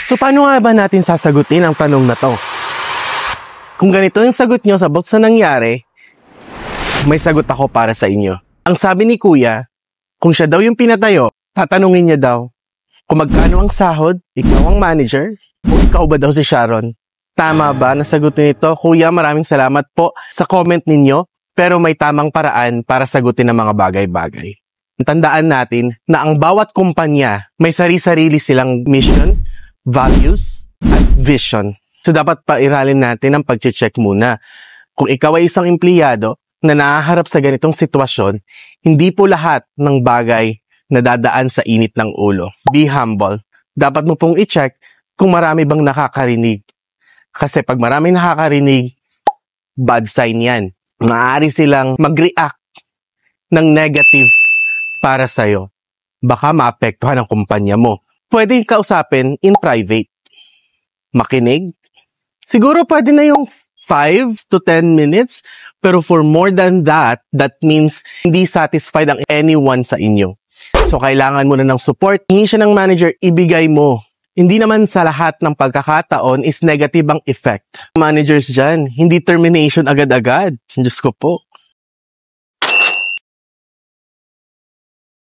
So paano nga ba natin sasagutin ang tanong na to? Kung ganito yung sagot nyo sa box na nangyari, may sagot ako para sa inyo. Ang sabi ni Kuya, kung siya daw yung pinatayo, tatanungin niya daw kung magkano ang sahod, ikaw ang manager, o ikaw ba daw si Sharon? Tama ba na sagutin ito? Kuya, maraming salamat po sa comment ninyo, pero may tamang paraan para sagutin ang mga bagay-bagay. Tandaan natin na ang bawat kumpanya may sari-sarili silang mission, values, at vision. So dapat pairalin natin ang pag-check muna. Kung ikaw ay isang empleyado na nahaharap sa ganitong sitwasyon, hindi po lahat ng bagay na dadaan sa init ng ulo. Be humble. Dapat mo pong i-check kung marami bang nakakarinig. Kasi pag marami nakakarinig, bad sign yan. Maaari silang mag-react ng negative para sa'yo. Baka maapektuhan ang kumpanya mo. Pwede kausapin in private. Makinig. Siguro pwede na yung 5 to 10 minutes, pero for more than that, that means hindi satisfied ang anyone sa inyo. So kailangan mo na ng support. Hingi siya ng manager, ibigay mo. Hindi naman sa lahat ng pagkakataon is negative ang effect. Managers dyan, hindi termination agad-agad. Diyos ko po.